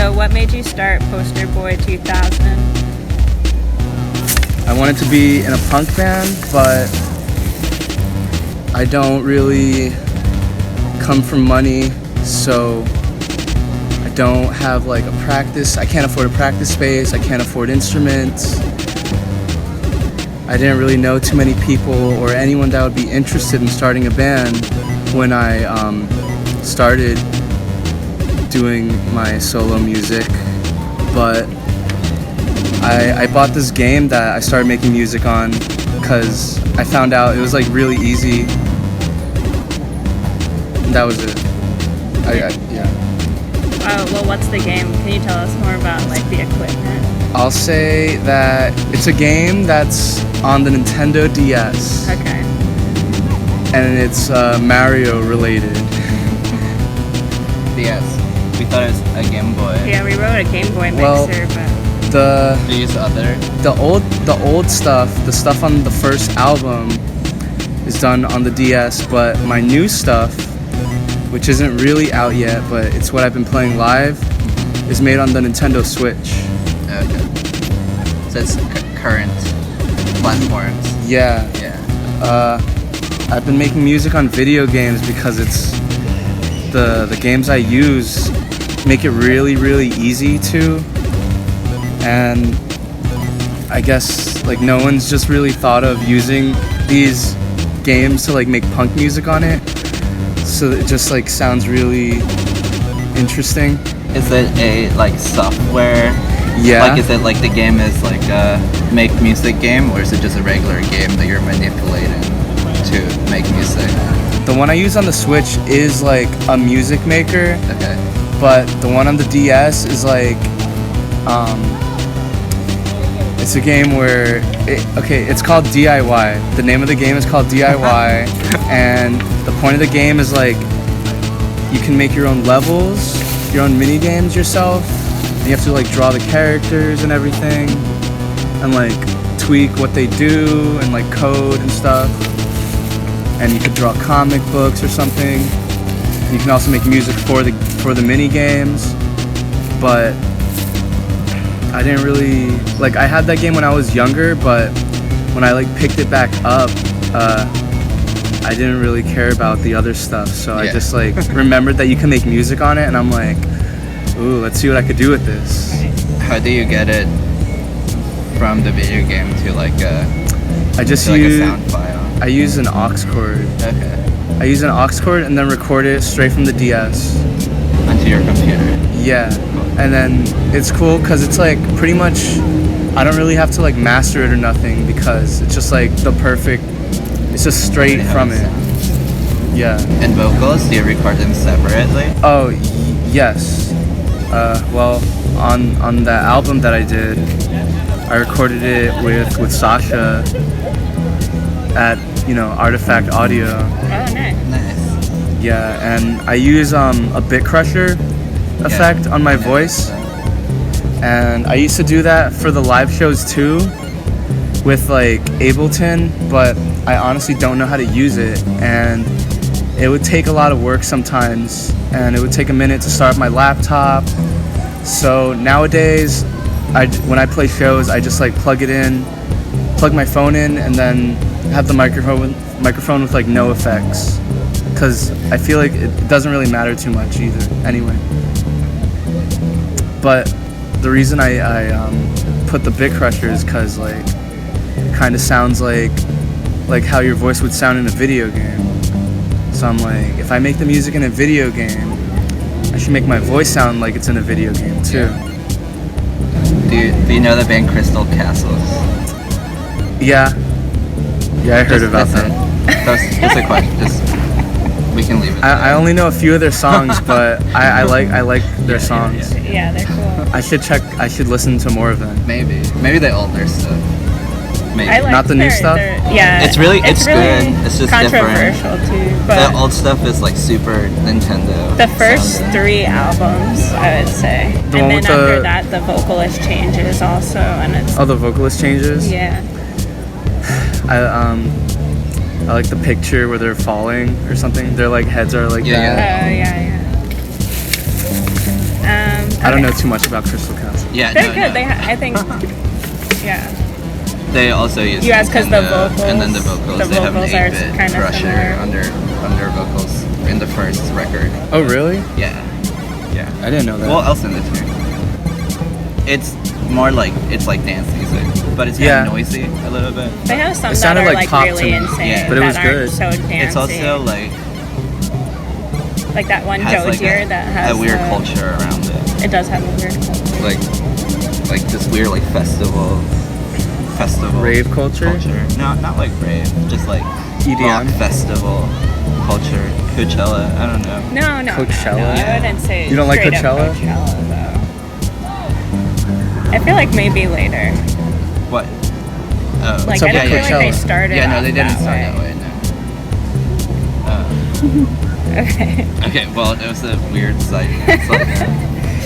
So what made you start Posterboy 2000? I wanted to be in a punk band, but I don't really come from money, so I don't have like a practice. I can't afford a practice space. I can't afford instruments. I didn't really know too many people or anyone that would be interested in starting a band when I started doing my solo music. But I bought this game that I started making music on because I found out it was like really easy. And that was it. Yeah. Oh, well, what's the game? Can you tell us more about like the equipment? I'll say that it's a game that's on the Nintendo DS. Okay. And it's Mario related. DS. We thought it was a Game Boy. Yeah, we wrote a Game Boy mixer, but Do you use other? The old stuff, the stuff on the first album is done on the DS, but my new stuff, which isn't really out yet, but it's what I've been playing live, is made on the Nintendo Switch. Okay. So it's current platforms. Yeah. Yeah. I've been making music on video games because it's the games I use make it really, really easy to. And I guess like no one's just really thought of using these games to like make punk music on it. So it just like sounds really interesting. Is it a like software? Yeah. Like is it like the game is like a make music game, or is it just a regular game that you're manipulating to make music? The one I use on the Switch is like a music maker. Okay. But the one on the DS is like it's a game where it's called DIY. The name of the game is called DIY. And the point of the game is like you can make your own levels, your own mini games yourself. And you have to like draw the characters and everything and like tweak what they do and like code and stuff. And you could draw comic books or something. You can also make music for the mini games. But I didn't really like. I had that game when I was younger, but when I like picked it back up, I didn't really care about the other stuff. So I just like remembered that you can make music on it, and I'm like, ooh, let's see what I could do with this. How do you get it from the video game to like a? I just use a sound file. I use an aux cord. Okay. I use an aux cord and then record it straight from the DS onto your computer. Yeah. And then it's cool because it's like pretty much I don't really have to like master it or nothing because it's just like the perfect, it's just straight from it. Yeah. And vocals, do you record them separately? Oh, yes. Well, on that album that I did, I recorded it with Sasha at, Artifact Audio. oh, nice. Yeah, and I use a bit crusher effect on my voice, and I used to do that for the live shows too with like Ableton, but I honestly don't know how to use it, and it would take a lot of work sometimes, and it would take a minute to start up my laptop. So nowadays when I play shows, I just like plug my phone in, and then have the microphone with like no effects, because I feel like it doesn't really matter too much either anyway. But the reason I put the bit crusher is because like it kind of sounds like how your voice would sound in a video game. So I'm like, if I make the music in a video game, I should make my voice sound like it's in a video game too. Do you know the band Crystal Castles? Yeah, I heard about them. That's a question. We can leave it. I only know a few of their songs, but I like their songs. Yeah, they're cool. I should listen to more of them. Maybe the older stuff. Maybe. Not the new stuff? Yeah. It's really good. It's just controversial different. Too. But the old stuff is like super Nintendo. The first sounding. 3 albums, I would say. The and one then with after that, the vocalist changes also, and it's. Oh, the vocalist changes? Yeah. I like the picture where they're falling or something. Their like heads are like that. Oh, yeah. I don't know too much about Crystal Castle. Yeah, They're no, good. no. I think, yeah. They also use You asked 'cause the vocals- and then the vocals. the they have an vocals are 8-bit kinda crusher similar. under vocals in the first record. Oh, really? Yeah, yeah. I didn't know that. Well, I'll send it to you. It's more like it's like dance music, but it's kind Yeah. of noisy a little bit. They have some It that sounded are like like pop to really me. insane, Yeah. But it was that aren't good. so dancey. It's also like like that one has like Dozier that has a weird the- culture around it, It does have a weird culture. like this weird like festival Rave culture? No, not like rave, just like EDM? rock festival culture. Coachella, I don't know. No, Coachella? No, I wouldn't say. You don't like straight up Coachella? Coachella, though. I feel like maybe later. What? Oh, Like up I don't with feel like they Coachella? started. yeah, no, off they didn't start way. that way. No. Okay. Okay, well, it was a weird side. It's like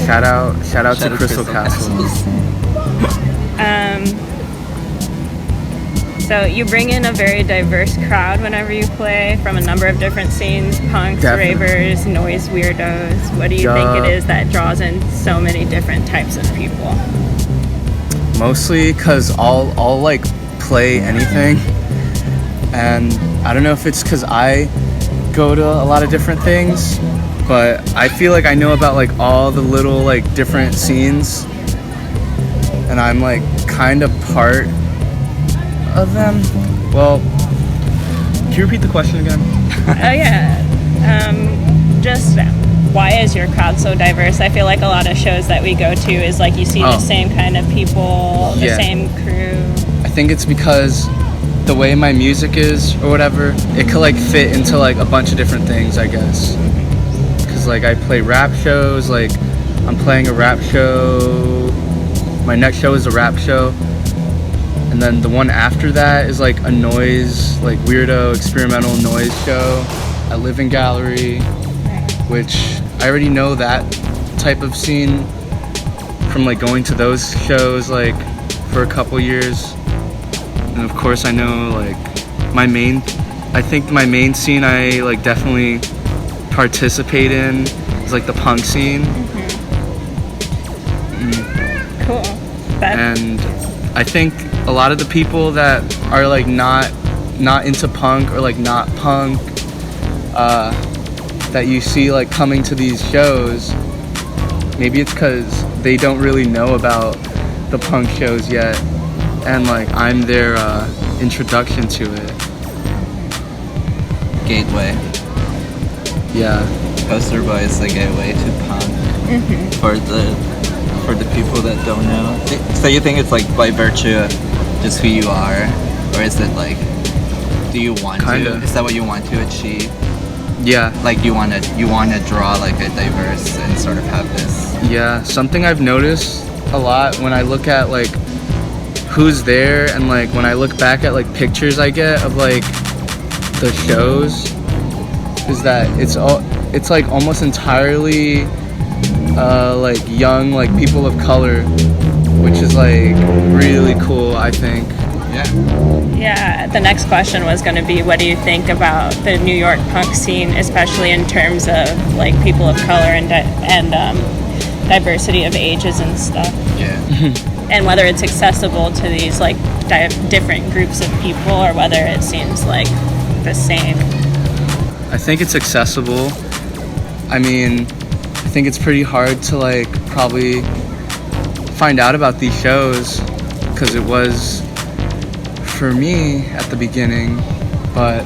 Shout out Shout to out Crystal Castle. So you bring in a very diverse crowd whenever you play, from a number of different scenes: punks, Definitely. ravers, noise weirdos. What do you Duh. think it is that draws in so many different types of people? Mostly because I'll like play anything, and I don't know if it's because I go to a lot of different things, but I feel like I know about like all the little like different scenes, and I'm like kind of part of them. Well, can you repeat the question again? Oh yeah. Just why is your crowd so diverse? I feel like a lot of shows that we go to is like you see the Oh. same kind of people, the Yeah. same crew. I think it's because the way my music is or whatever, it could like fit into like a bunch of different things, I guess. Cause like I play rap shows, like I'm playing a rap show. My next show is a rap show. And then the one after that is like a noise, like weirdo experimental noise show at Living Gallery, which I already know that type of scene from like going to those shows like for a couple years. And of course I know like I think my main scene I like definitely participate in is like the punk scene. Cool. That, And I think a lot of the people that are like not into punk or like not punk that you see like coming to these shows, maybe it's because they don't really know about the punk shows yet, and like I'm their introduction to it. gateway. Yeah. Posterboy is the gateway to punk for the people that don't know. So you think it's like by virtue of just who you are, or is it like, do you want Kinda. to? Is that what you want to achieve? Yeah. Like you want to draw like a diverse and sort of have this. Yeah, something I've noticed a lot when I look at like who's there, and like when I look back at like pictures I get of like the shows, is that it's like almost entirely like young like people of color, which is like really cool, I think. Yeah. yeah, the next question was going to be, what do you think about the New York punk scene, especially in terms of like people of color and diversity of ages and stuff, Yeah. and whether it's accessible to these like different groups of people, or whether it seems like the same. I think it's accessible. I mean, I think it's pretty hard to like probably find out about these shows, because it was for me at the beginning, but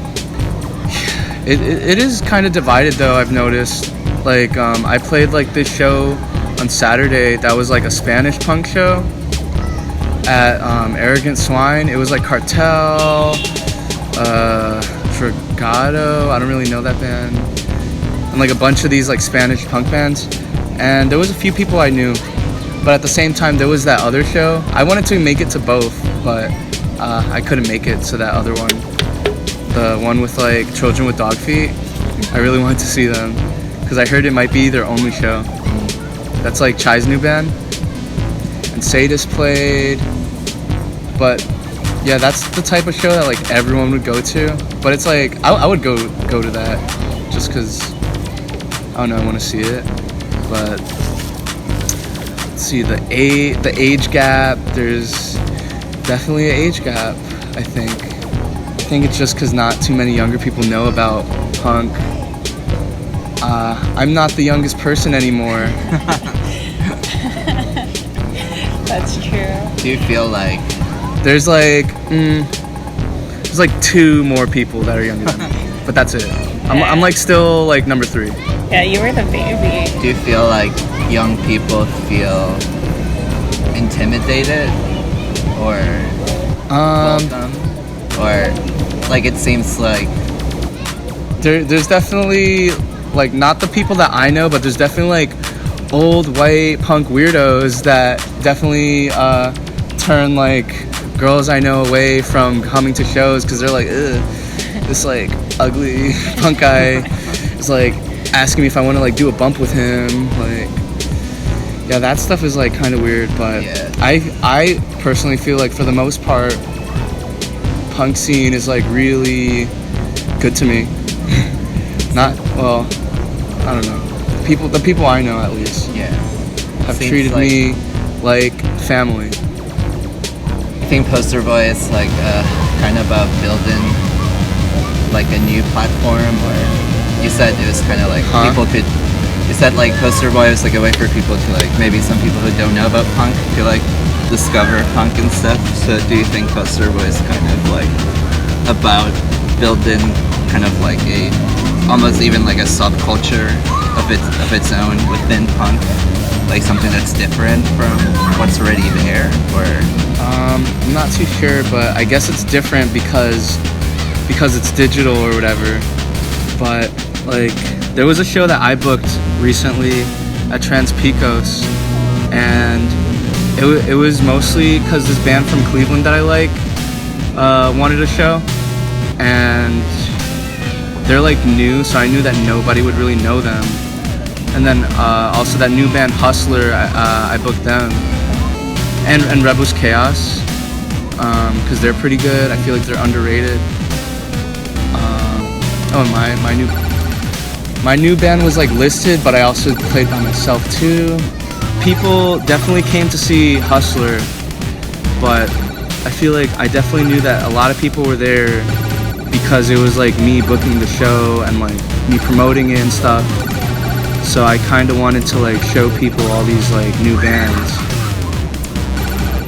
it is kind of divided though, I've noticed. Like I played like this show on Saturday that was like a Spanish punk show at Arrogant Swine. It was like Cartel, Tragado, I don't really know that band, and like a bunch of these like Spanish punk bands, and there was a few people I knew, but at the same time there was that other show. I wanted to make it to both, but I couldn't make it to that other one, the one with like children with dog feet. I really wanted to see them because I heard it might be their only show. That's like Chai's new band, and Sadist played. But yeah, that's the type of show that like everyone would go to. But it's like I would go to that just because I don't know, I want to see it. But see the age gap. There's definitely an age gap. I think it's just because not too many younger people know about punk. I'm not the youngest person anymore. That's true. Do you feel like There's like 2 more people that are younger than me, but that's it. I'm like still like number 3. Yeah, you were the baby. do you feel like young people feel intimidated or welcome, or like it seems like There's definitely like not the people that I know, but there's definitely like old white punk weirdos that definitely turn like girls I know away from coming to shows because they're like, ugh, this like ugly punk guy is like asking me if I want to like do a bump with him. Like, yeah, that stuff is like kind of weird, but Yeah. I personally feel like for the most part, punk scene is like really good to me. Not well, I don't know. The people I know at least yeah. have Seems treated like- me like family. I think Posterboy is like kind of about building like a new platform, or you said it was kind of like Huh? people could. You said like Posterboy was like a way for people to like maybe some people who don't know about punk to like discover punk and stuff. So do you think Posterboy is kind of like about building kind of like a almost even like a subculture of its own within punk, like something that's different from what's already there, or I'm not too sure, but I guess it's different because it's digital or whatever. But like, there was a show that I booked recently at Transpicos, and it was mostly because this band from Cleveland that I like wanted a show, and they're like new, so I knew that nobody would really know them. And then also that new band Hustler, I booked them, and Rebels Chaos, because they're pretty good. I feel like they're underrated. And my new band was like listed, but I also played by myself too. People definitely came to see Hustler, but I feel like I definitely knew that a lot of people were there because it was like me booking the show and like me promoting it and stuff. So I kind of wanted to like show people all these like new bands.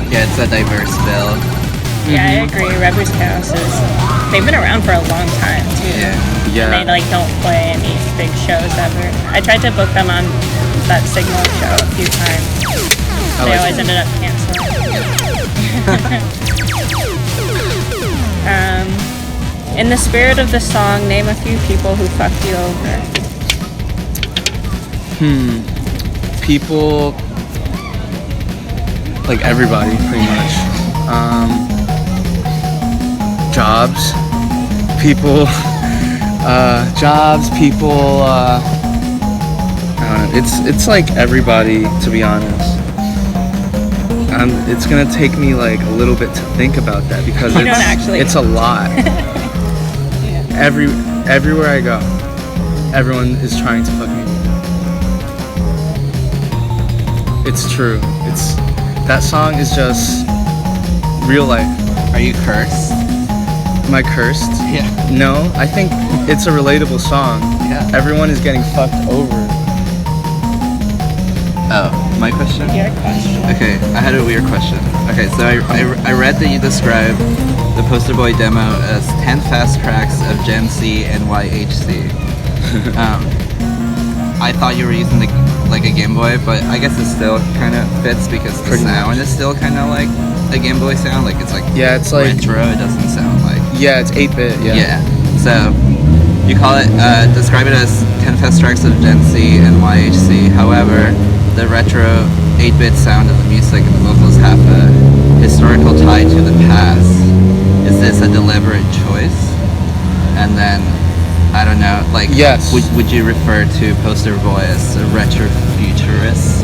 yeah, it's a diverse bill. Yeah, I agree. Rebels Chaos they've been around for a long time too. Yeah. Yeah. And they like don't play any big shows ever. I tried to book them on that Signal show a few times. I They like always them. ended up canceling. In the spirit of the song, name a few people who fucked you over. People, like everybody, pretty much. Jobs, people, I don't know. It's like everybody, to be honest. It's gonna take me like a little bit to think about that because You don't actually. it's a lot. Everywhere I go, everyone is trying to fuck me. It's true. That song is just real life. Are you cursed? Am I cursed? Yeah. No, I think it's a relatable song. Yeah. Everyone is getting fucked over. Oh, my question? Your question. Okay, I had a weird question. Okay, so I read that you described the Posterboy demo as 10 fast tracks of Gen Z and nyhc. I thought you were using like a Game Boy, but I guess it still kind of fits because the Pretty sound is still kind of like a Game Boy sound. Like it's like Yeah, it's like retro. It doesn't sound like it's 8-bit. yeah. So you call it describe it as 10 fast tracks of Gen Z and nyhc. However, the retro 8-bit sound of the music and the vocals have a historical tie to the past. Is this a deliberate choice? And then, I don't know, like, Yes. would you refer to Posterboy as a retro futurist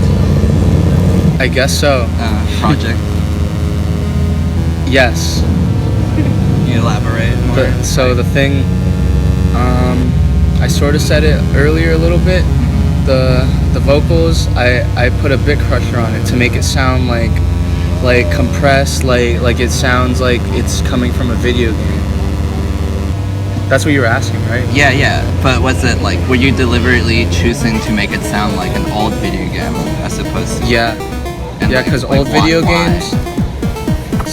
I guess so. project? Yes. Can you elaborate more? So the thing, I sort of said it earlier a little bit. The the vocals, I put a bit crusher on it to make it sound like compressed, like it sounds like it's coming from a video game. That's what you were asking, right? Yeah. But was it like, were you deliberately choosing to make it sound like an old video game as opposed to? Yeah. And Yeah, like- because like old video why? games,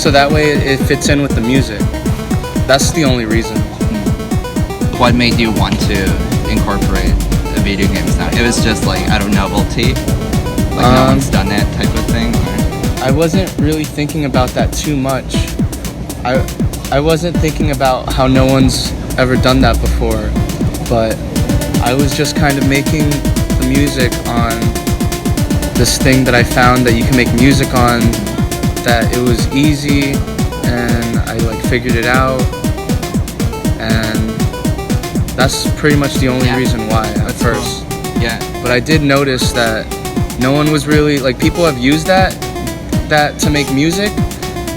so that way it fits in with the music. That's the only reason. What made you want to incorporate a video game sound? It was just like, out of novelty? Like no one's done it type of thing? Or? I wasn't really thinking about that too much. I wasn't thinking about how no one's ever done that before, but I was just kind of making the music on this thing that I found that you can make music on, that it was easy, and I like figured it out, and that's pretty much the only reason why at That's first. cool. Yeah. But I did notice that no one was really, like, people have used that to make music,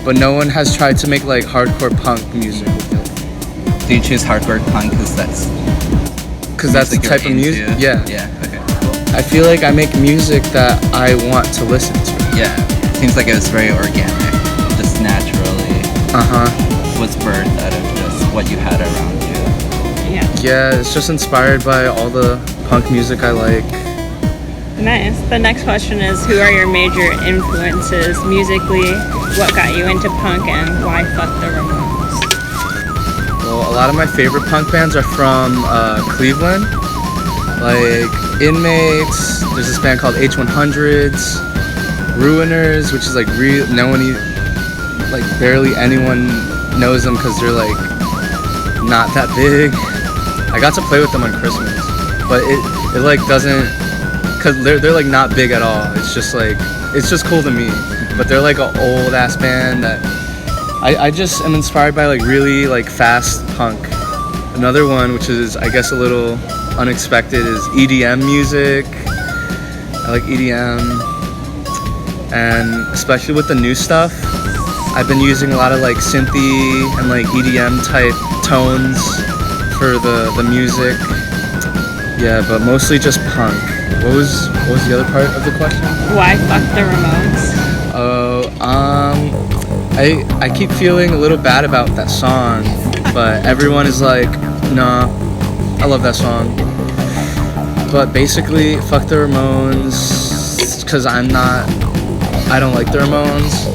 but no one has tried to make like hardcore punk music with it. Do you choose hardcore punk because that's The type of music? Yeah. Yeah, okay, cool. I feel like I make music that I want to listen to. Yeah, seems like it was very organic, just naturally was birthed out of just what you had around you. Yeah. Yeah, it's just inspired by all the punk music I like. Nice. The next question is, who are your major influences musically? What got you into punk, and why fuck the Ramones? Well, a lot of my favorite punk bands are from Cleveland, like Inmates. There's this band called H100s, Ruiners, which is like barely anyone knows them because they're like not that big. I got to play with them on Christmas, but it like doesn't, cause they're like not big at all. It's just cool to me, but they're like an old ass band that I just am inspired by, like really like fast punk. Another one, which is I guess a little unexpected, is EDM music. I like EDM, and especially with the new stuff, I've been using a lot of like synthy and like EDM type tones for the music. Yeah, but mostly just punk. What was the other part of the question? Why fuck the Ramones? I keep feeling a little bad about that song, but everyone is like, nah, I love that song. But basically, fuck the Ramones, because I don't like the Ramones.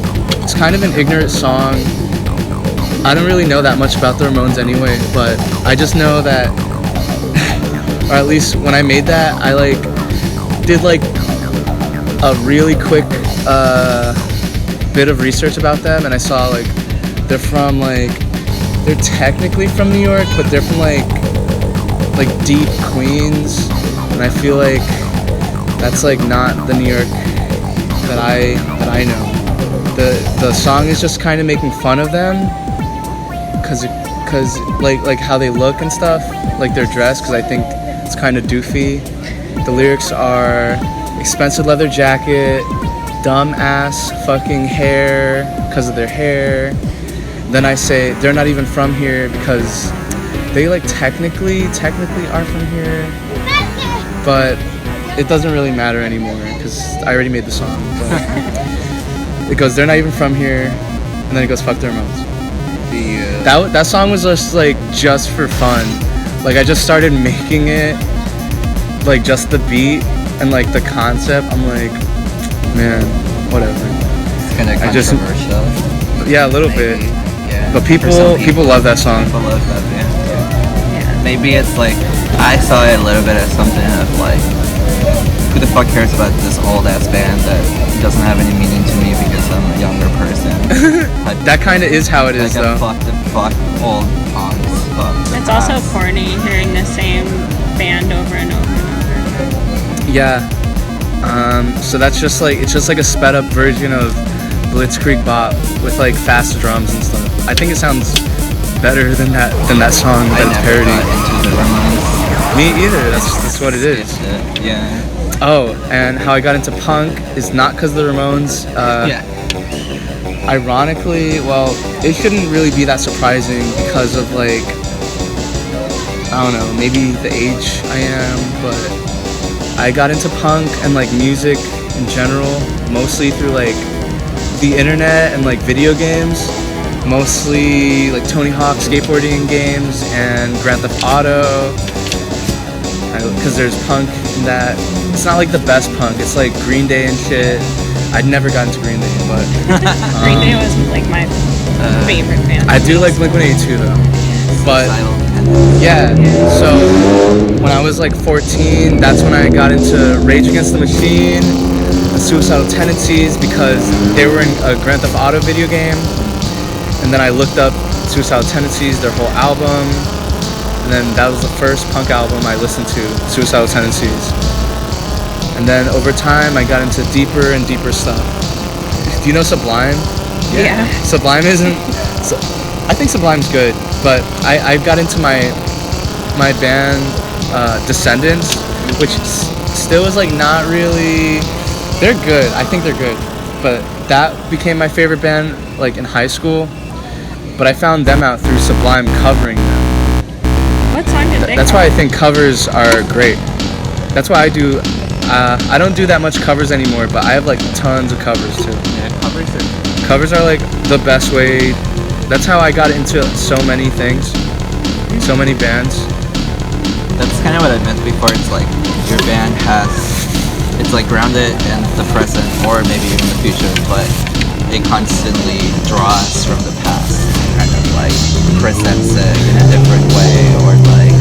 It's kind of an ignorant song. I don't really know that much about the Ramones anyway, but I just know that, or at least when I made that, I like did like a really quick bit of research about them, and I saw like they're technically from New York, but they're from like deep Queens, and I feel like that's like not the New York that I know. The song is just kind of making fun of them, cause like how they look and stuff, like their dress, cause I think it's kind of doofy. The lyrics are expensive leather jacket, dumb ass fucking hair because of their hair. Then I say they're not even from here because they like technically are from here, but it doesn't really matter anymore because I already made the song. But it goes, they're not even from here, and then it goes, fuck the Ramones. That song was just for fun. Like I just started making it, like just the beat and like the concept. I'm like, man, whatever. It's kind of controversial. Yeah, a little maybe. bit. Yeah. But people love that song. People love that band. Yeah. Maybe it's like, I saw it a little bit as something of like, who the fuck cares about this old ass band that doesn't have any meaning to me because I'm a younger person. That kind of is how it is, though. Fuck old punks. It's also corny hearing the same band over and over and over. Yeah. So that's just like, it's just like a sped up version of Blitzkrieg Bop with like fast drums and stuff. I think it sounds better than that song that it's parodying. Into the Ramones. Me either. That's what it is. Yeah. Oh, and how I got into punk is not because of the Ramones. Ironically, well, it shouldn't really be that surprising because of like, I don't know, maybe the age I am, but I got into punk and like music in general, mostly through like the internet and like video games, mostly like Tony Hawk skateboarding games and Grand Theft Auto, because there's punk in that. It's not like the best punk, it's like Green Day and shit. I'd never got into Green Day, but Green Day was like my favorite band. I do like Blink-182 though. But yeah, so when I was like 14, that's when I got into Rage Against the Machine, Suicidal Tendencies, because they were in a Grand Theft Auto video game. And then I looked up Suicidal Tendencies, their whole album, and then that was the first punk album I listened to, Suicidal Tendencies. And then over time, I got into deeper and deeper stuff. Do you know Sublime? Yeah. Sublime isn't. I think Sublime's good, but I got into my band Descendants, which still is like not really. They're good. I think they're good, but that became my favorite band like in high school. But I found them out through Sublime covering them. What song did they? That's why I think covers are great. That's why I do. I don't do that much covers anymore, but I have like tons of covers too. Yeah, Covers are like the best way. That's how I got into so many things, so many bands. That's kind of what I meant before. It's like your band it's like grounded in the present or maybe even the future, but it constantly draws from the past and kind of like presents it in a different way or like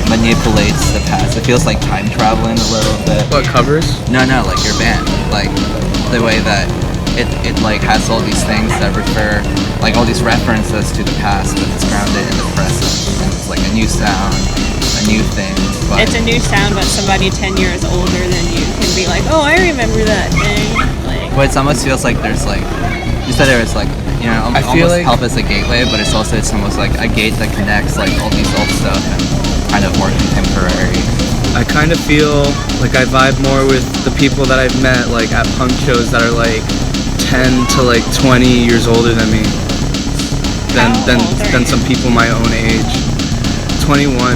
manipulates the past. It feels like time traveling a little bit. What, covers? No, like your band. Like the way that it like has all these things that refer, like all these references to the past, but it's grounded in the present. And it's like a new sound, a new thing. But it's a new sound, but somebody 10 years older than you can be like, oh, I remember that thing. Like, well, it almost feels like there's like, you said there was like, you know, I feel almost like help as a gateway, but it's almost like a gate that connects like all these old stuff and kind of more contemporary. I kind of feel like I vibe more with the people that I've met like at punk shows that are like 10 to like 20 years older than me than some people my own age. 21.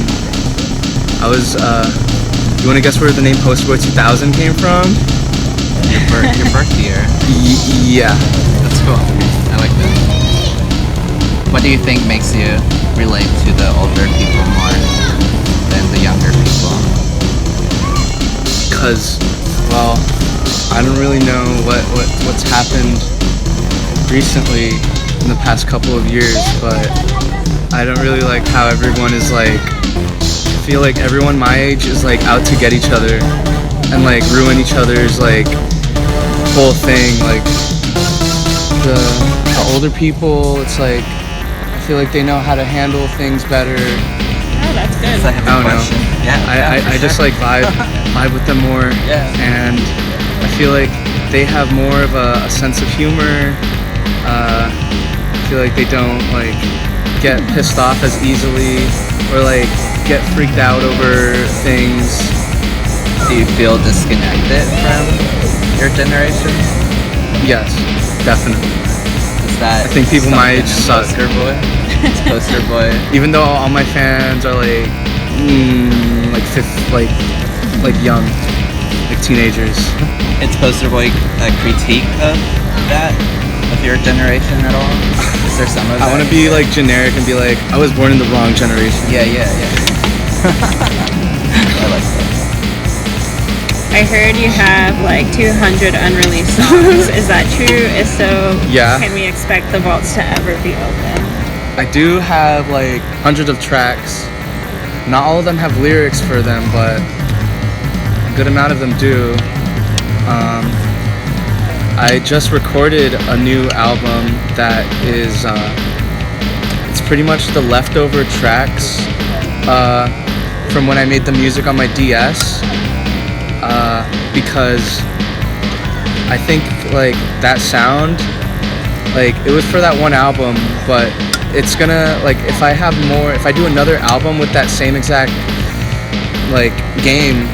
I was you want to guess where the name Posterboy 2000 came from? Your birth year. Yeah. That's cool. I like that. What do you think makes you relate to the older people more than the younger people? Because, well, I don't really know what's happened recently in the past couple of years, but I don't really like how everyone is like, I feel like everyone my age is like out to get each other and like ruin each other's like whole thing. Like the older people, it's like I feel like they know how to handle things better. oh, that's good. I don't know. Yeah. I just like vibe with them more. Yeah. And I feel like they have more of a sense of humor. I feel like they don't like get pissed off as easily or like get freaked out over things. Do you feel disconnected from your generation? Yes, definitely. Is that I think people my age suck. Posterboy. Even though all my fans are like like young, like teenagers. It's Posterboy a critique of that, of your generation at all? Is there some of that? I want to be like generic and be like, I was born in the wrong generation. Yeah. I like that. I heard you have like 200 unreleased songs. Is that true? If so, Yeah. can we expect the vaults to ever be open? I do have like hundreds of tracks. Not all of them have lyrics for them, but a good amount of them do. I just recorded a new album that is, it's pretty much the leftover tracks from when I made the music on my DS. Because I think like that sound, like it was for that one album, but it's gonna like if I do another album with that same exact like game,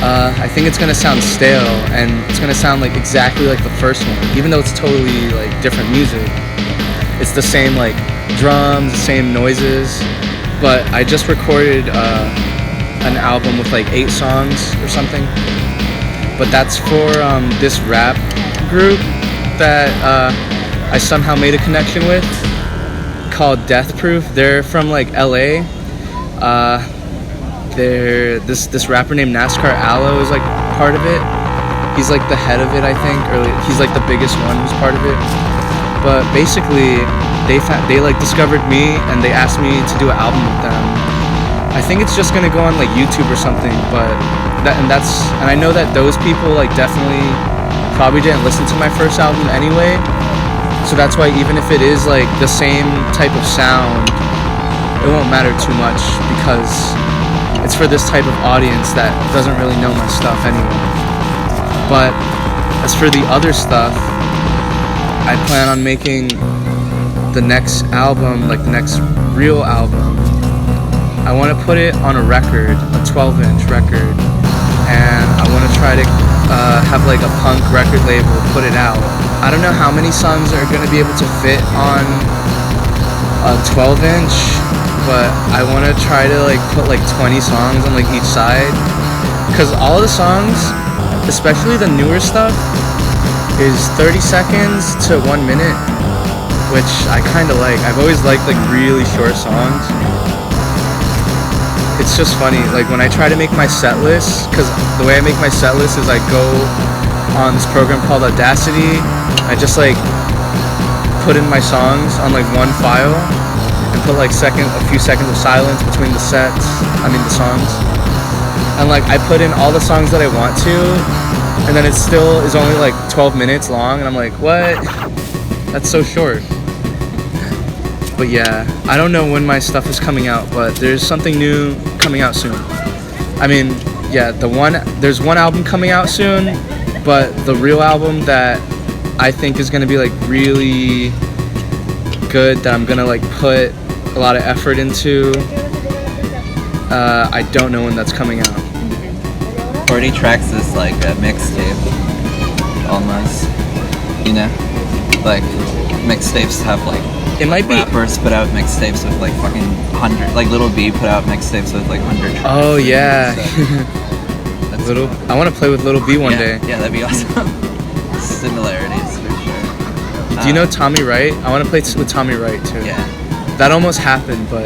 I think it's gonna sound stale and it's gonna sound like exactly like the first one, even though it's totally like different music. It's the same like drums, the same noises, but I just recorded a an album with like 8 songs or something. But that's for this rap group that I somehow made a connection with, called Death Proof. They're from like LA. They're this rapper named NASCAR Aloe is like part of it. He's like the head of it, I think, or he's like the biggest one who's part of it. But basically, they like discovered me and they asked me to do an album with them. I think it's just gonna go on like YouTube or something. But and I know that those people like definitely probably didn't listen to my first album anyway. So that's why even if it is like the same type of sound, it won't matter too much because it's for this type of audience that doesn't really know my stuff anyway. But as for the other stuff, I plan on making the next album, like the next real album. I want to put it on a record, a 12-inch record, and I want to try to have like a punk record label put it out. I don't know how many songs are going to be able to fit on a 12-inch, but I want to try to like put like 20 songs on like each side, because all the songs, especially the newer stuff, is 30 seconds to 1 minute, which I kind of like. I've always liked like really short songs. It's just funny, like when I try to make my set list, because the way I make my set list is I go on this program called Audacity. I just like put in my songs on like one file and put like a few seconds of silence between the songs. And like I put in all the songs that I want to, and then it still is only like 12 minutes long, and I'm like, what? That's so short. But yeah, I don't know when my stuff is coming out, but there's something new coming out soon. I mean, yeah, there's one album coming out soon, but the real album that I think is gonna be like really good, that I'm gonna like put a lot of effort into, I don't know when that's coming out. 40 tracks is like a mixtape, almost, you know? Like, mixtapes have like, it might be rappers put out mixtapes with like fucking 100, like Lil B put out mixtapes with like 100 tracks. Oh yeah. So, I want to play with Lil B one day. Yeah, that'd be awesome. Similarities for sure. Do you know Tommy Wright? I want to play with Tommy Wright too. Yeah. That almost happened, but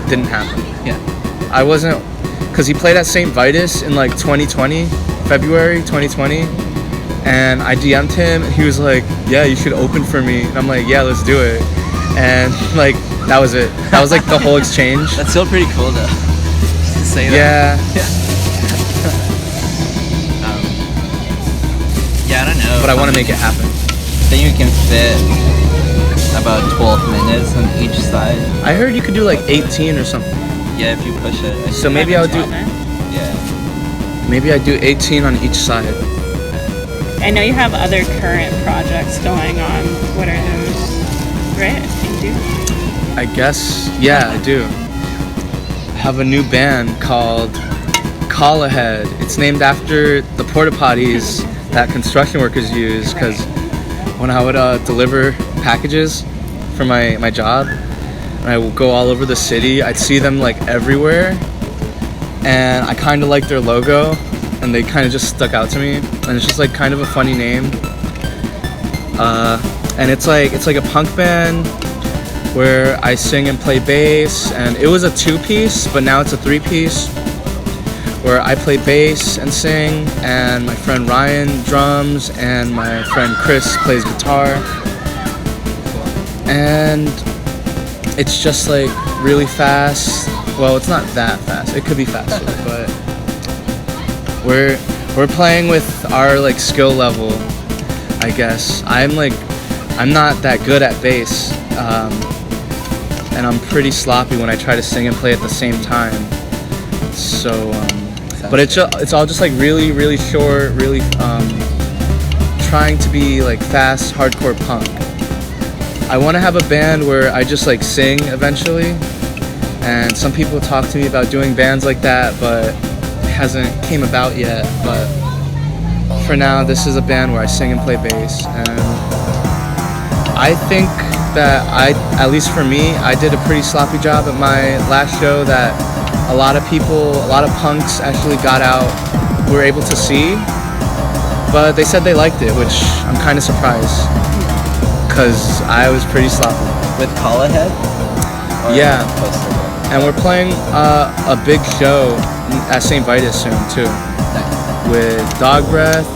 didn't happen. Yeah. I wasn't, because he played at St. Vitus in like 2020, February 2020, and I DM'd him and he was like, yeah, you should open for me. And I'm like, yeah, let's do it. And like, that was it. That was like the whole exchange. That's still pretty cool though. Just to say that. Yeah. Yeah, I don't know. But I want to make it happen. I think you can fit about 12 minutes on each side. I heard you could do like 18 or something. Yeah, if you push it. So maybe I'll do. Yeah. Maybe I do 18 on each side. I know you have other current projects going on. What are those? Right? You do? I guess, yeah, I do. I have a new band called Call Ahead. It's named after the porta potties that construction workers use, because when I would deliver packages for my job, and I would go all over the city, I'd see them like everywhere, and I kind of like their logo, and they kind of just stuck out to me, and it's just like kind of a funny name. And it's like a punk band where I sing and play bass, and it was a 2-piece, but now it's a 3-piece, where I play bass and sing, and my friend Ryan drums, and my friend Chris plays guitar. And it's just like really fast. Well, it's not that fast. It could be faster, but we're playing with our like skill level, I guess. I'm not that good at bass, and I'm pretty sloppy when I try to sing and play at the same time. So, but it's all just like really, really short, really trying to be like fast, hardcore punk. I want to have a band where I just like sing eventually, and some people talk to me about doing bands like that, but it hasn't came about yet. But for now, this is a band where I sing and play bass, and I think that at least for me, I did a pretty sloppy job at my last show that a lot of punks actually got out, were able to see, but they said they liked it, which I'm kind of surprised, because I was pretty sloppy. With Call Ahead? Yeah, and we're playing a big show at St. Vitus soon too, with Dog Breath,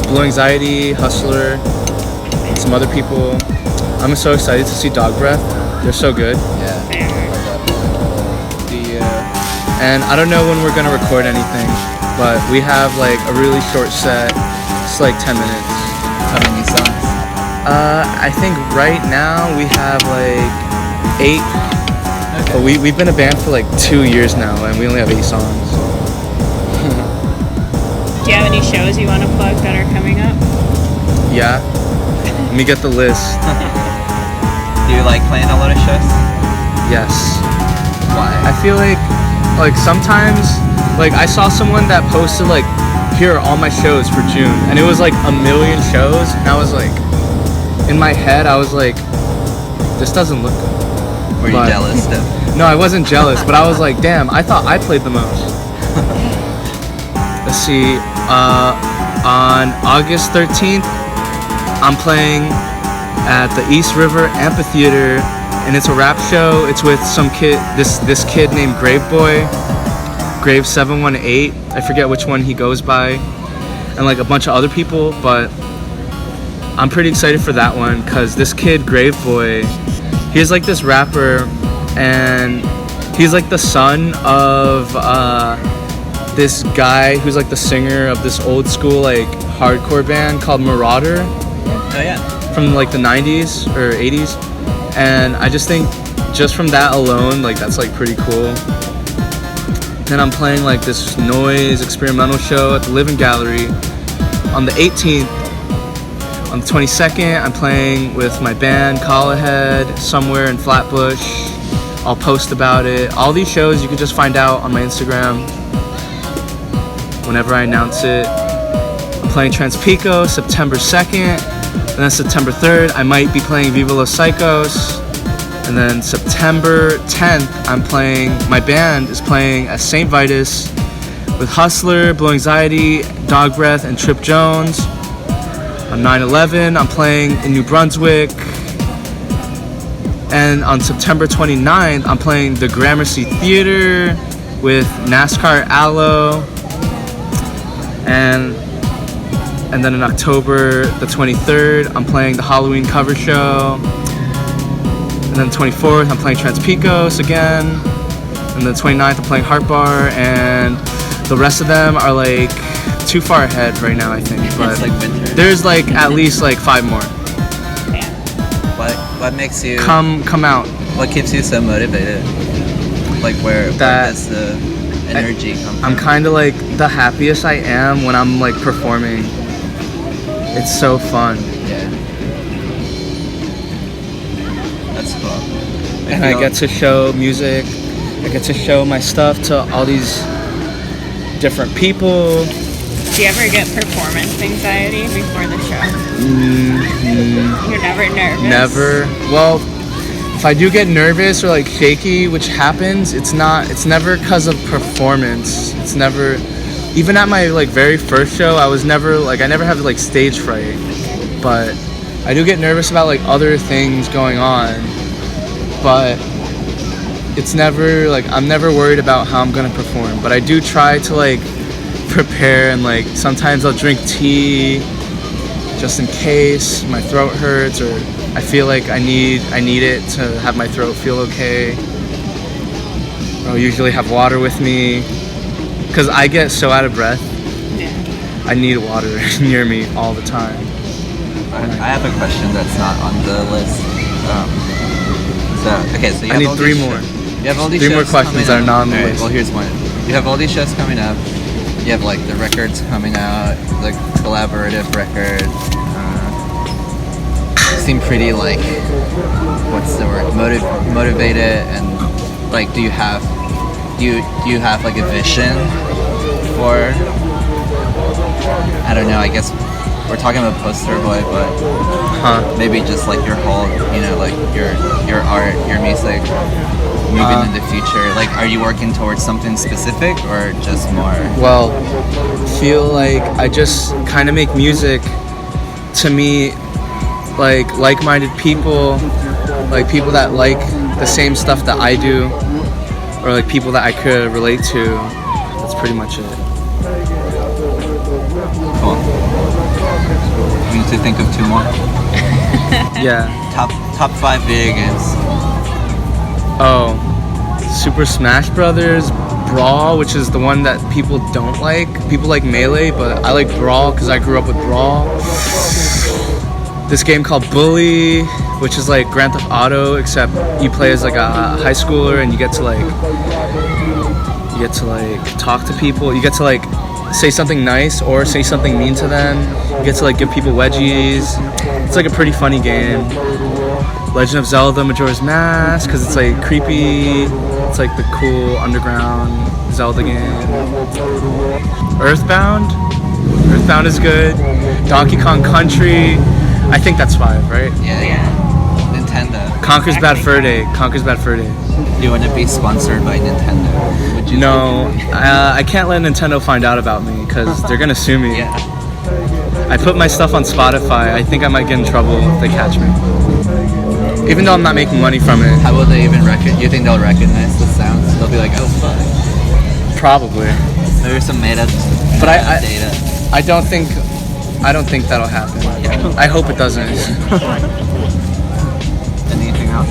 Blue Anxiety, Hustler, and some other people. I'm so excited to see Dog Breath. They're so good. Yeah. And I don't know when we're gonna record anything, but we have like a really short set. It's like 10 minutes. How many songs? I think right now we have like 8. Okay. But we've been a band for like 2 years now, and we only have 8 songs. Do you have any shows you want to plug that are coming up? Yeah. Let me get the list. Do you like playing a lot of shows? Yes. Why? I feel like sometimes, like I saw someone that posted like, here are all my shows for June, and it was like 1 million shows, and I was like, in my head I was like, this doesn't look good. Were you jealous though? No, I wasn't jealous, but I was like, damn, I thought I played the most. Let's see, on August 13th, I'm playing at the East River Amphitheater, and it's a rap show. It's with some kid, this kid named Grave 718. I forget which one he goes by, and like a bunch of other people, but I'm pretty excited for that one because this kid Grave Boy, he's like this rapper, and he's like the son of this guy who's like the singer of this old school like hardcore band called Marauder. Oh yeah. From like the 90s or 80s, and I just think just from that alone, like that's like pretty cool. Then I'm playing like this noise experimental show at the Living Gallery on the 18th. On the 22nd, I'm playing with my band Call Ahead somewhere in Flatbush. I'll post about it. All these shows you can just find out on my Instagram whenever I announce it. I'm playing Transpico September 2nd. And then September 3rd, I might be playing Viva Los Psychos. And then September 10th, my band is playing at St. Vitus with Hustler, Blue Anxiety, Dog Breath, and Trip Jones. On 9/11, I'm playing in New Brunswick. And on September 29th, I'm playing the Gramercy Theater with NASCAR Aloe. And then in October the 23rd, I'm playing the Halloween cover show. And then the 24th, I'm playing Transpicos again. And the 29th, I'm playing Heart Bar. And the rest of them are like too far ahead right now, I think. But it's like winter. There's like at least like 5 more. Yeah. What makes you come out? What keeps you so motivated? Like where does the energy come from? I'm kind of like the happiest I am when I'm like performing. It's so fun. Yeah. That's cool. And I get to show music. I get to show my stuff to all these different people. Do you ever get performance anxiety before the show? You're never nervous? Never. Well, if I do get nervous or like shaky, which happens, it's never because of performance. It's never. Even at my like very first show, I never have like stage fright, but I do get nervous about like other things going on, but it's never like, I'm never worried about how I'm gonna perform, but I do try to like prepare, and like sometimes I'll drink tea just in case my throat hurts or I feel like I need it to have my throat feel okay. I'll usually have water with me. Because I get so out of breath, yeah. I need water near me all the time. I have a question that's not on the list. So you I have need all 3 these more. You have all these 3 more shows questions that are not on the Alright, list. well, here's one. You have all these shows coming up. You have like the records coming out, the collaborative record. You seem pretty like, what's the word? Motivated, and like, do you have like a vision for, I don't know, I guess we're talking about Posterboy, but maybe just like your whole, like your art, your music. moving in the future? Like, are you working towards something specific or just more? Well, feel like I just kind of make music to me, like-minded people, like people that like the same stuff that I do, or like people that I could relate to. That's pretty much it. Cool. We need to think of 2 more. Yeah. Top 5 video games. Oh, Super Smash Brothers, Brawl, which is the one that people don't like. People like Melee, but I like Brawl because I grew up with Brawl. This game called Bully, which is like Grand Theft Auto, except you play as like a high schooler and you get to talk to people. You get to like say something nice or say something mean to them. You get to like give people wedgies. It's like a pretty funny game. Legend of Zelda Majora's Mask, because it's like creepy. It's like the cool underground Zelda game. Earthbound is good. Donkey Kong Country, I think that's 5, right? Yeah. Nintendo. Conker's Bad Fur Day. You want to be sponsored by Nintendo? Would you? No, I can't let Nintendo find out about me because they're gonna sue me. Yeah. I put my stuff on Spotify. I think I might get in trouble if they catch me. Even though I'm not making money from it. How will they even you think they'll recognize the sounds? They'll be like, oh fuck. Probably. There's some made up But data. I don't think that'll happen. I hope it doesn't. Anything else?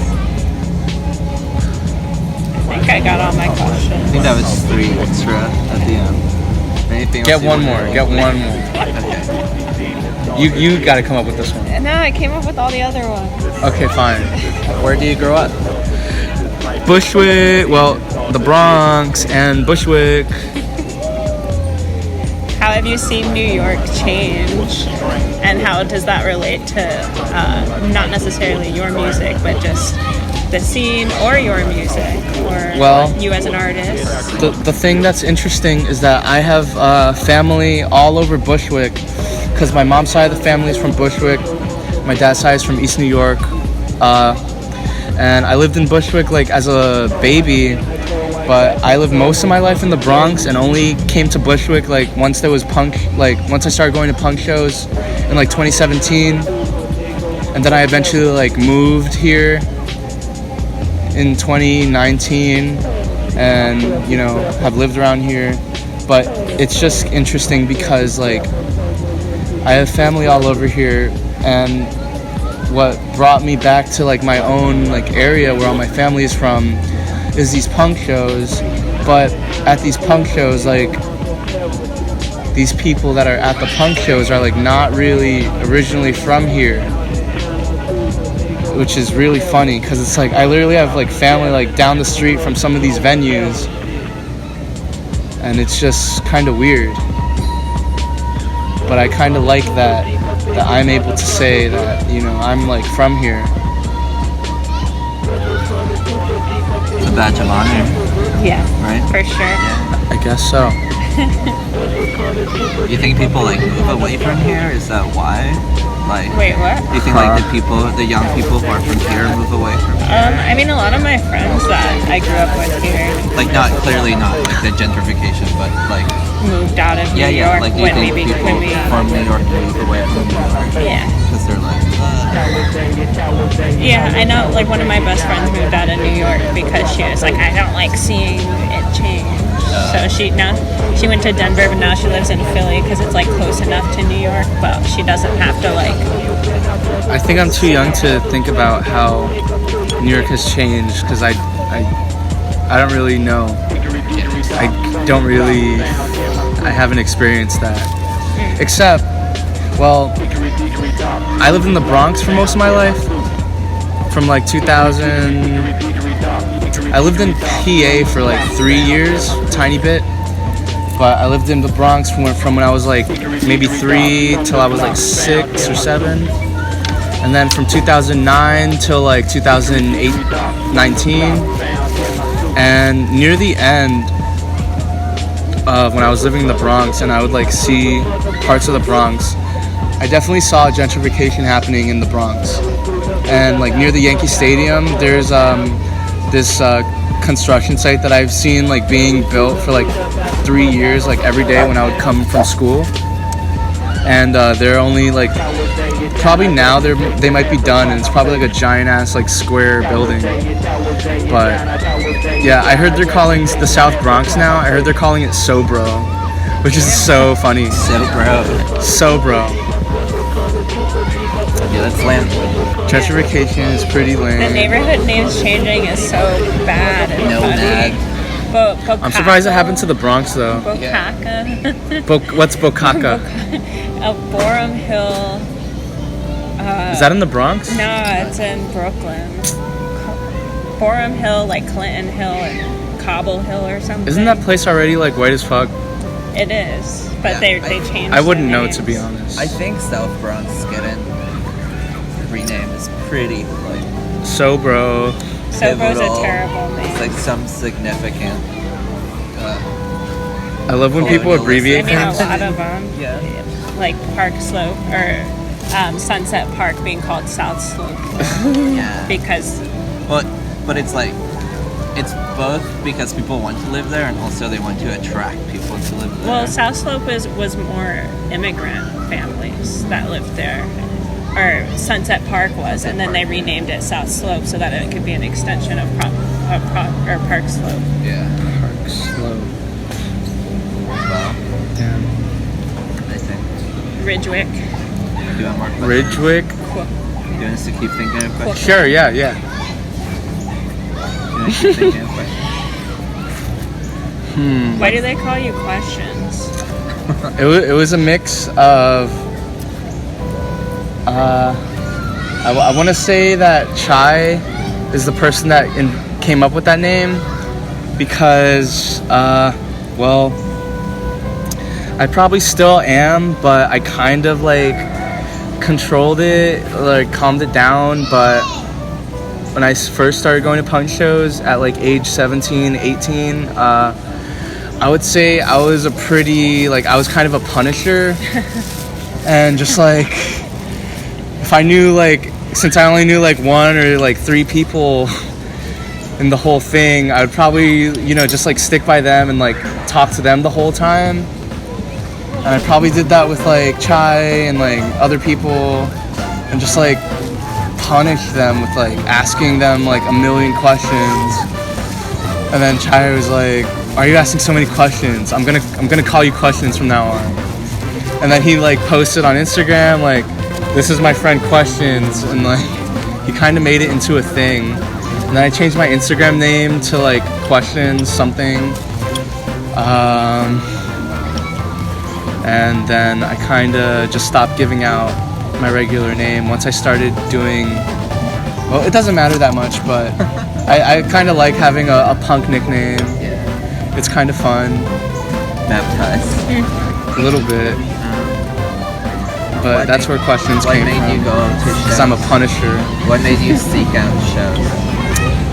I think I got all my I questions. think that was 3 extra at the end. Anything else? Get you one wanna- more. Get one more. Okay. You got to come up with this one. No, I came up with all the other ones. Okay, fine. Where do you grow up? Bushwick. Well, the Bronx and Bushwick. How have you seen New York change, and how does that relate to not necessarily your music, but just the scene or your music, or you as an artist? The thing that's interesting is that I have family all over Bushwick, because my mom's side of the family is from Bushwick, my dad's side is from East New York, and I lived in Bushwick like as a baby. But I lived most of my life in the Bronx and only came to Bushwick like once there was punk, like once I started going to punk shows in like 2017. And then I eventually like moved here in 2019 and, you know, have lived around here. But it's just interesting because like I have family all over here, and what brought me back to like my own like area where all my family is from is these punk shows. But at these punk shows, like these people that are at the punk shows are like not really originally from here, which is really funny because it's like I literally have like family like down the street from some of these venues, and it's just kind of weird. But I kind of like that I'm able to say that, you know, I'm like from here. It's a badge of honor. Yeah, right? For sure. Yeah. I guess so. You think people like move away from here? Is that why? Like, wait, what? Do you think like the young people who are from here move away from here? I mean, a lot of my friends that I grew up with here, like not like the gentrification, but like moved out of New York like, when we from New York move away from New York. Yeah. Because they're like. Yeah, I know. Like one of my best friends moved out of New York because she was like, I don't like seeing it change. So she went to Denver, but now she lives in Philly because it's like close enough to New York, but she doesn't have to like. I think I'm too young to think about how New York has changed because I don't really know. I haven't experienced that. Except, well, I lived in the Bronx for most of my life. From like 2000. I lived in PA for like 3 years, a tiny bit. But I lived in the Bronx from when I was like maybe 3 till I was like 6 or 7. And then from 2009 till like 2008, 19. And near the end of when I was living in the Bronx and I would like see parts of the Bronx, I definitely saw gentrification happening in the Bronx. And like near the Yankee Stadium, there's this construction site that I've seen like being built for like 3 years, like every day when I would come from school. And they're only like, probably now they might be done, and it's probably like a giant ass like square building. But yeah, I heard they're calling the South Bronx now, I heard they're calling it Sobro, which is so funny. Sobro. Yeah, that's lame. Gentrification is pretty lame. The neighborhood names changing is so bad and Nomad. funny. I'm surprised it happened to the Bronx though. Bokaka. What's Bokaka? Borum Hill. Is that in the Bronx? No, it's in Brooklyn. Borum Hill, like Clinton Hill and Cobble Hill or something. Isn't that place already like white as fuck? It is, but they changed. I wouldn't the know, names. to be honest. I think South Bronx getting renamed is pretty like Sobro. Sobro's pivotal. a terrible name. It's like some significant. I love when people Colonialism. abbreviate I mean, a things. lot of them. Yeah. Like Park Slope or Sunset Park being called South Slope Yeah. because But it's like it's both because people want to live there and also they want to attract people to live there. well, South Slope was more immigrant families that lived there, or Sunset Park was, and then they renamed it South Slope so that it could be an extension of Park Slope. Yeah. Park Slope. Well, Damn. I think. Ridgewick. Do you want more questions? Ridgewick. Do you want us to keep thinking of questions? Sure. Yeah. Do you want to keep thinking of questions? Why do they call you questions? It was a mix of. I want to say that Chai is the person that came up with that name because, well, I probably still am, but I kind of like controlled it, like calmed it down. But when I first started going to punk shows at like age 17, 18, I would say I was I was kind of a punisher. And just like, if I knew like, since I only knew like 1 or like 3 people in the whole thing, I would probably, just like stick by them and like talk to them the whole time. And I probably did that with like Chai and like other people, and just like punish them with like asking them like a million questions. And then Chai was like, "Why are you asking so many questions? I'm gonna call you questions from now on." And then he like posted on Instagram like, "This is my friend Questions," and like he kind of made it into a thing. And then I changed my Instagram name to like Questions something. And then I kind of just stopped giving out my regular name once I started doing. Well, it doesn't matter that much, but I kind of like having a punk nickname. Yeah. It's kind of fun. Baptized. A little bit. But that's where Questions What came made from. you go to shows? Because I'm a punisher. What made you seek out shows?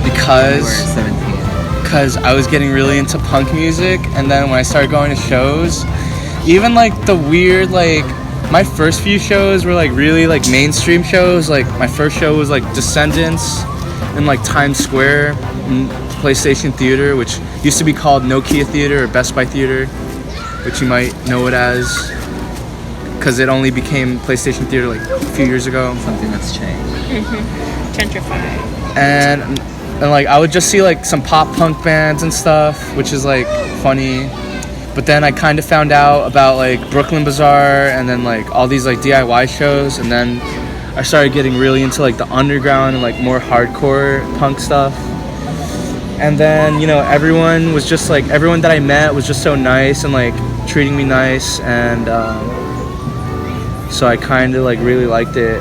You were Because 17. I was getting really into punk music, and then when I started going to shows, even like the weird like my first few shows were like really like mainstream shows. Like my first show was like Descendants in like Times Square, PlayStation Theater, which used to be called Nokia Theater or Best Buy Theater, which you might know it as, because it only became PlayStation Theater like a few years ago. Something that's changed. Gentrified. And like I would just see like some pop punk bands and stuff, which is like funny. But then I kind of found out about like Brooklyn Bazaar and then like all these like DIY shows, and then I started getting really into like the underground and like more hardcore punk stuff. And then everyone that I met was just so nice and like treating me nice, and so I kind of like really liked it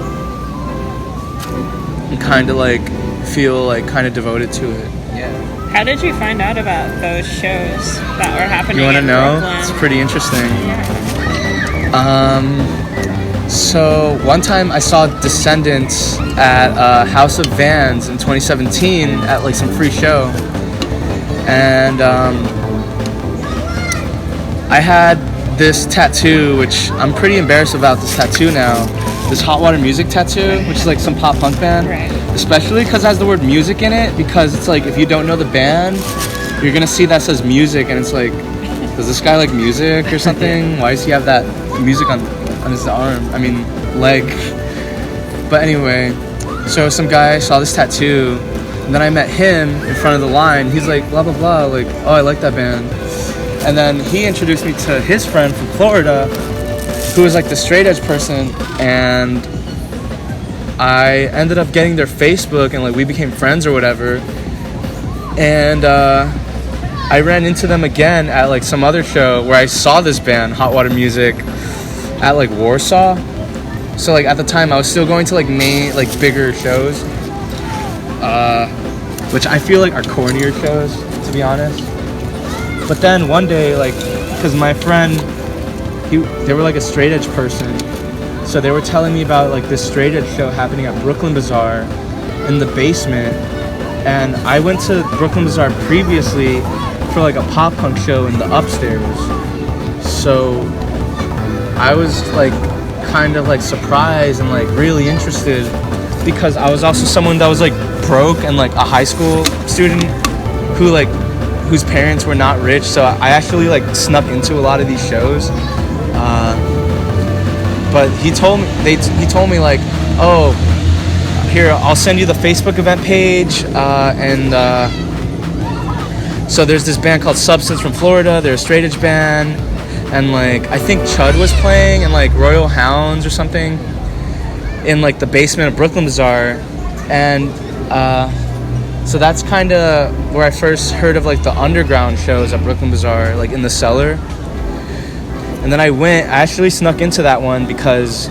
and kind of like feel like kind of devoted to it. Yeah. How did you find out about those shows that were happening You want to in know? Brooklyn? It's pretty interesting. Yeah. So one time I saw Descendants at House of Vans in 2017 at like some free show, and I had this tattoo, which I'm pretty embarrassed about this tattoo now. This Hot Water Music tattoo, which is like some pop punk band. Right. especially because it has the word music in it, because it's like, if you don't know the band, you're gonna see that says music, and it's like, does this guy like music or something? Why does he have that music on his arm? I mean, leg. But anyway, so some guy saw this tattoo, and then I met him in front of the line. He's like, blah, blah, blah, like, oh, I like that band. And then he introduced me to his friend from Florida, who was like the straight edge person, and I ended up getting their Facebook, and like we became friends or whatever. And I ran into them again at like some other show where I saw this band, Hot Water Music, at like Warsaw. So like at the time I was still going to like bigger shows, which I feel like are cornier shows, to be honest. But then one day, like, because my friend, they were like a straight edge person, so they were telling me about like this straight edge show happening at Brooklyn Bazaar in the basement, and I went to Brooklyn Bazaar previously for like a pop punk show in the upstairs. So I was like kind of like surprised and like really interested, because I was also someone that was like broke and like a high school student whose parents were not rich, so I actually like snuck into a lot of these shows. But he told me like, oh, here, I'll send you the Facebook event page, so there's this band called Substance from Florida. They're a straight edge band, and like I think Chud was playing, and like Royal Hounds or something in like the basement of Brooklyn Bazaar. And so that's kind of where I first heard of like the underground shows at Brooklyn Bazaar, like in the cellar. And then I actually snuck into that one because,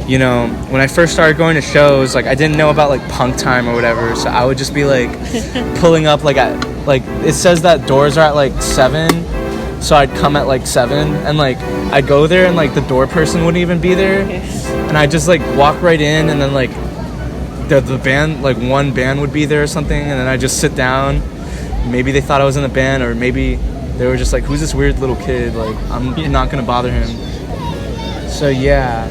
you know, when I first started going to shows, like I didn't know about like punk time or whatever, so I would just be like pulling up like at like, it says that doors are at like 7, so I'd come at like 7, and like I'd go there and like the door person wouldn't even be there, and I'd just like walk right in, and then like the band, like one band would be there or something, and then I'd just sit down. Maybe they thought I was in the band, or maybe they were just like, who's this weird little kid, like I'm not gonna bother him. So yeah,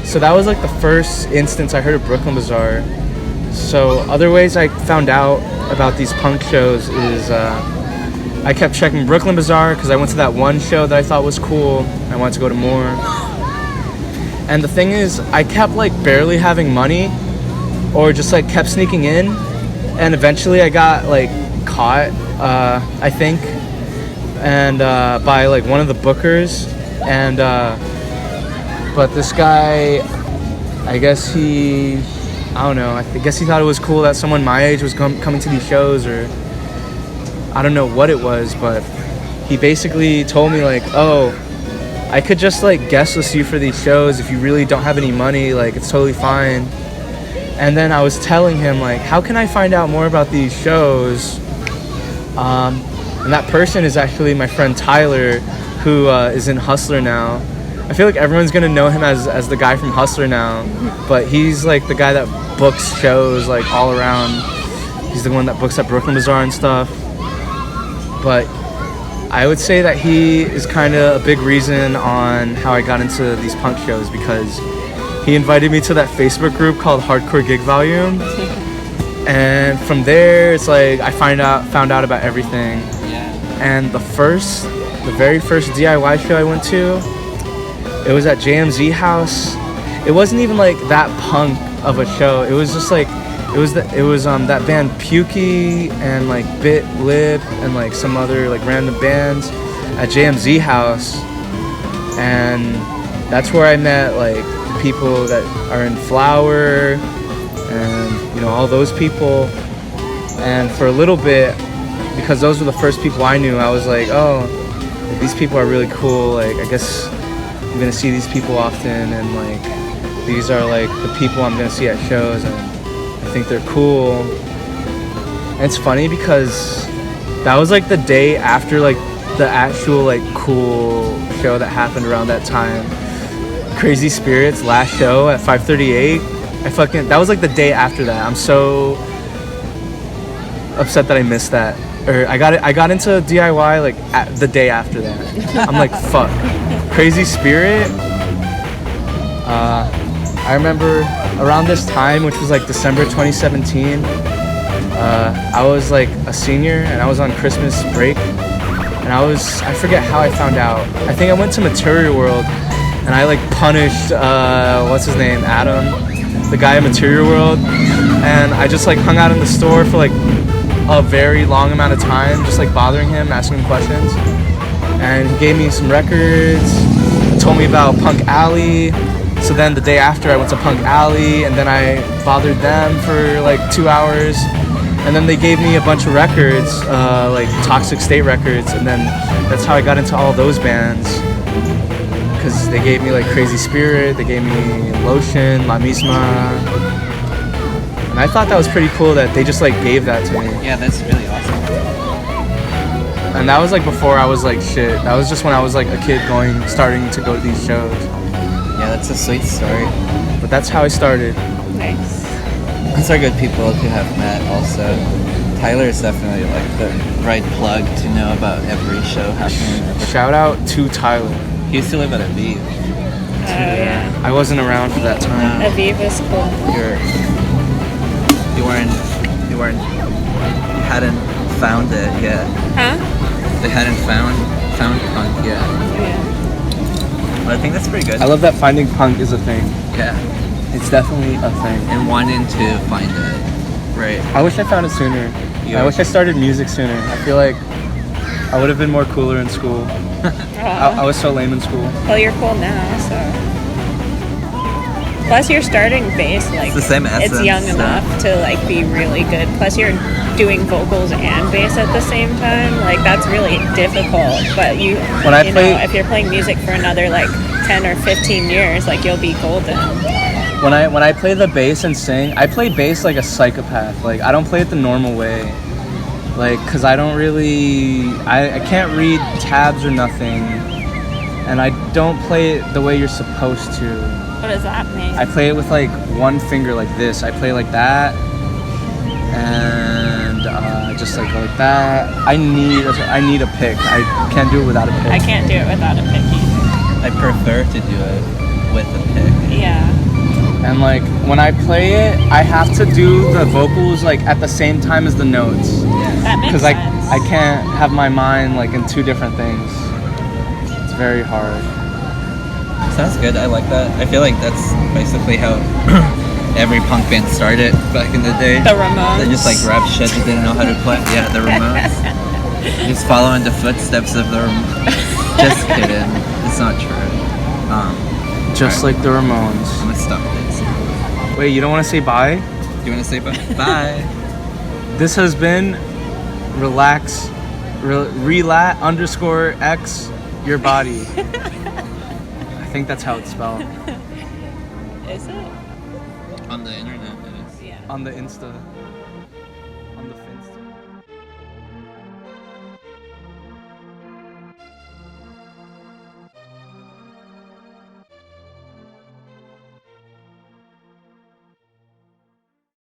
so that was like the first instance I heard of Brooklyn Bazaar. So other ways I found out about these punk shows is I kept checking Brooklyn Bazaar because I went to that one show that I thought was cool. I wanted to go to more. And the thing is, I kept like barely having money, or just like kept sneaking in, and eventually I got like caught, I think, and by like one of the bookers, and but this guy, I guess I guess he thought it was cool that someone my age was coming to these shows, or I don't know what it was, but he basically told me like, oh, I could just like guest list you for these shows if you really don't have any money, like it's totally fine. And then I was telling him like, how can I find out more about these shows? And that person is actually my friend Tyler, who is in Hustler now. I feel like everyone's gonna know him as the guy from Hustler now, but he's like the guy that books shows like all around. He's the one that books at Brooklyn Bazaar and stuff. But I would say that he is kind of a big reason on how I got into these punk shows, because he invited me to that Facebook group called Hardcore Gig Volume, and from there it's like I found out about everything. And the very first DIY show I went to, it was at JMZ House. It wasn't even like that punk of a show. It was just like it was that band Pukey and like Bit Lip and like some other like random bands at JMZ House, and that's where I met like the people that are in Flower and, you know, all those people. And for a little bit, because those were the first people I knew, I was like, oh, these people are really cool, like I guess I'm gonna see these people often, and like these are like the people I'm gonna see at shows, and I think they're cool. And it's funny because that was like the day after like the actual like cool show that happened around that time, Crazy Spirits last show at 538. That was like the day after that. I'm so upset that I missed that. Or I got into DIY like the day after that. I'm like, fuck. Crazy Spirit. I remember around this time, which was like December 2017, I was like a senior and I was on Christmas break. And I forget how I found out. I think I went to Material World and I like punished, what's his name, Adam, the guy in Material World. And I just like hung out in the store for like a very long amount of time, just like bothering him, asking him questions. And he gave me some records, told me about Punk Alley. So then the day after I went to Punk Alley and then I bothered them for like 2 hours. And then they gave me a bunch of records, like Toxic State records, and then that's how I got into all those bands. Because they gave me like Crazy Spirit, they gave me Lotion, La Misma. And I thought that was pretty cool that they just like gave that to me. Yeah, that's really awesome. And that was like before I was like shit. That was just when I was like a kid starting to go to these shows. Yeah, that's a sweet story. But that's how I started. Nice. Those are good people to have met also. Tyler is definitely like the right plug to know about every show happening. Shout out to Tyler. He used to live at Aviv. Oh, yeah. I wasn't around for that time. Aviv was cool. You hadn't found it yet. Huh? They hadn't found punk yet. Yeah. But I think that's pretty good. I love that finding punk is a thing. Yeah. It's definitely a thing. And wanting to find it. Right. I wish I found it sooner. Yeah. I wish I started music sooner. I feel like I would have been more cooler in school. I was so lame in school. Well, you're cool now, so. Plus, you're starting bass, like, It's the same essence, it's young so. enough to, like, be really good. Plus, you're doing vocals and bass at the same time. Like, that's really difficult. But you know, if you're playing music for another, like, 10 or 15 years, like, you'll be golden. When I play the bass and sing, I play bass like a psychopath. Like, I don't play it the normal way. Like, cause I don't really, I can't read tabs or nothing. And I don't play it the way you're supposed to. What does that mean? I play it with like one finger like this. I play like that. And just like that. I need a pick. I can't do it without a pick. I can't do it without a pick either. I prefer to do it with a pick. Yeah. And like when I play it, I have to do the vocals like at the same time as the notes. That makes Because sense. I can't have my mind like in two different things. It's very hard. Sounds good. I like that. I feel like that's basically how every punk band started back in the day. The Ramones. They just like grabbed shit they didn't know how to play. Yeah, the Ramones. Just following the footsteps of the Ramones. Just kidding. It's not true. Just Alright. like the Ramones. I'm gonna stop this. Wait, you don't want to say bye? Do you want to say bye? Bye. This has been relax _x your body. I think that's how it's spelled Is it? On the internet, it is. Yeah. on the Insta, on the Finsta.